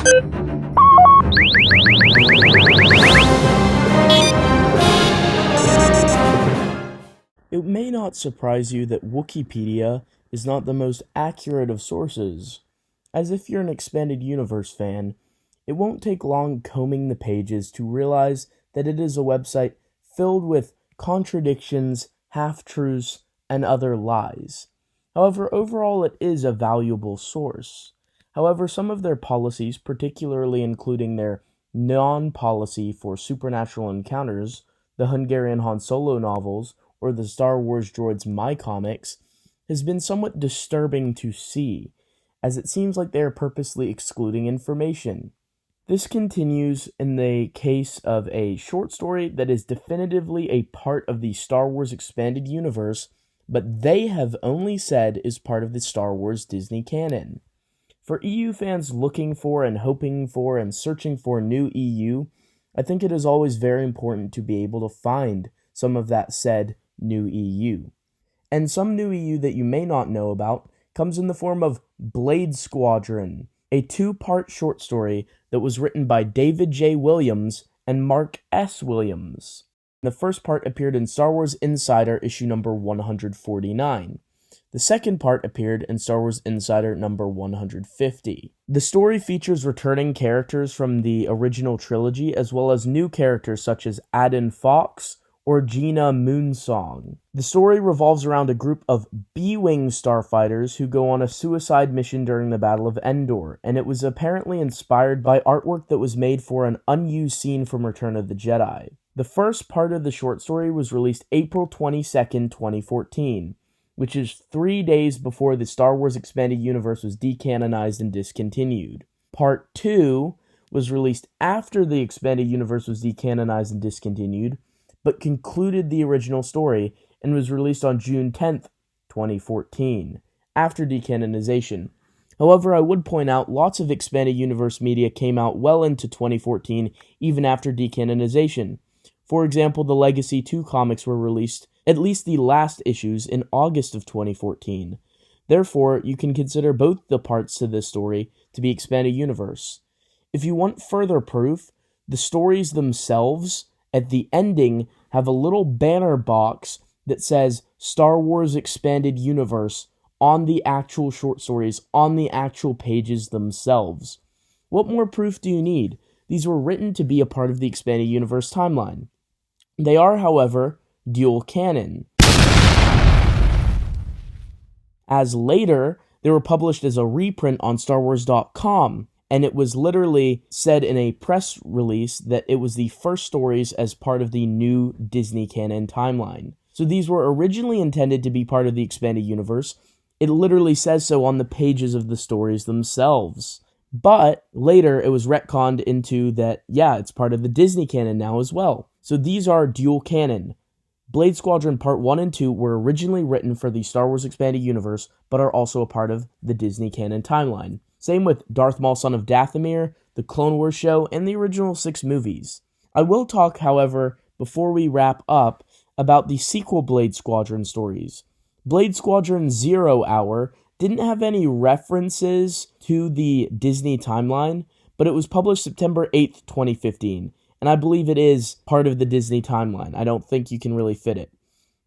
It may not surprise you that Wookieepedia is not the most accurate of sources, as if you're an Expanded Universe fan, it won't take long combing the pages to realize that it is a website filled with contradictions, half-truths, and other lies. However, overall it is a valuable source. However, some of their policies, particularly including their non-policy for supernatural encounters, the Hungarian Han Solo novels, or the Star Wars droids My Comics, has been somewhat disturbing to see, as it seems like they are purposely excluding information. This continues in the case of a short story that is definitively a part of the Star Wars Expanded Universe, but they have only said is part of the Star Wars Disney canon. For EU fans looking for and hoping for and searching for new EU, I think it is always very important to be able to find some of that said new EU. And some new EU that you may not know about comes in the form of Blade Squadron, a 2-part short story that was written by David J. Williams and Mark S. Williams. The first part appeared in Star Wars Insider issue number 149. The second part appeared in Star Wars Insider number 150. The story features returning characters from the original trilogy as well as new characters such as Aden Fox or Gina Moonsong. The story revolves around a group of B-Wing starfighters who go on a suicide mission during the Battle of Endor, and it was apparently inspired by artwork that was made for an unused scene from Return of the Jedi. The first part of the short story was released April 22nd, 2014, which is 3 days before the Star Wars Expanded Universe was decanonized and discontinued. Part 2 was released after the Expanded Universe was decanonized and discontinued, but concluded the original story and was released on June 10th, 2014, after decanonization. However, I would point out lots of Expanded Universe media came out well into 2014, even after decanonization. For example, the Legacy 2 comics were released, at least the last issues, in August of 2014. Therefore, you can consider both the parts to this story to be Expanded Universe. If you want further proof, the stories themselves at the ending have a little banner box that says Star Wars Expanded Universe on the actual short stories, on the actual pages themselves. What more proof do you need? These were written to be a part of the Expanded Universe timeline. They are, however, dual canon, as later they were published as a reprint on StarWars.com. And it was literally said in a press release that it was the first stories as part of the new Disney canon timeline. So these were originally intended to be part of the Expanded Universe. It literally says so on the pages of the stories themselves. But later it was retconned into that, yeah, it's part of the Disney canon now as well. So these are dual canon. Blade Squadron Part 1 and 2 were originally written for the Star Wars Expanded Universe, but are also a part of the Disney canon timeline. Same with Darth Maul, Son of Dathomir, the Clone Wars show, and the original 6 movies. I will talk, however, before we wrap up, about the sequel Blade Squadron stories. Blade Squadron 0 Hour didn't have any references to the Disney timeline, but it was published September 8th, 2015, and I believe it is part of the Disney timeline. I don't think you can really fit it.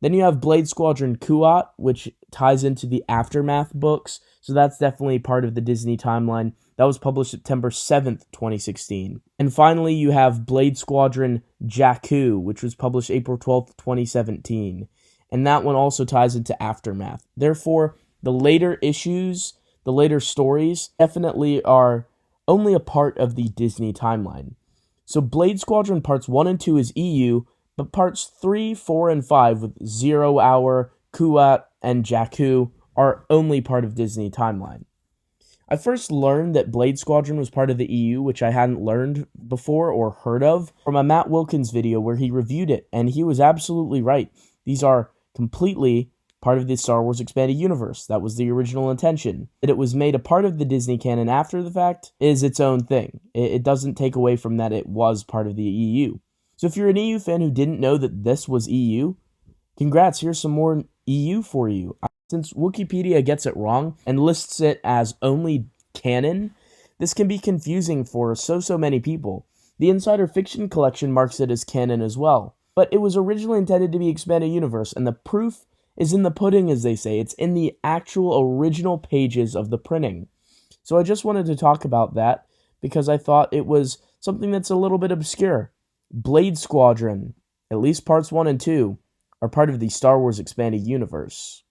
Then you have Blade Squadron Kuat, which ties into the Aftermath books, so that's definitely part of the Disney timeline. That was published September 7th, 2016. And finally, you have Blade Squadron Jakku, which was published April 12th, 2017. And that one also ties into Aftermath. Therefore, the later issues, the later stories, definitely are only a part of the Disney timeline. So Blade Squadron Parts 1 and 2 is EU, but Parts 3, 4, and 5 with 0 Hour, Kuat, and Jakku are only part of Disney timeline. I first learned that Blade Squadron was part of the EU, which I hadn't learned before or heard of, from a Matt Wilkins video where he reviewed it, and he was absolutely right. These are completely part of the Star Wars Expanded Universe. That was the original intention. That it was made a part of the Disney canon after the fact is its own thing. It doesn't take away from that it was part of the EU. So if you're an EU fan who didn't know that this was EU, congrats, here's some more EU for you. Since Wookieepedia gets it wrong and lists it as only canon, This can be confusing for so many people. The Insider Fiction collection marks it as canon as well. But it was originally intended to be expanded universe, and the proof is in the pudding, as they say. It's in the actual original pages of the printing. So I just wanted to talk about that because I thought it was something that's a little bit obscure. Blade Squadron, at least parts 1 and 2, are part of the Star Wars expanded universe.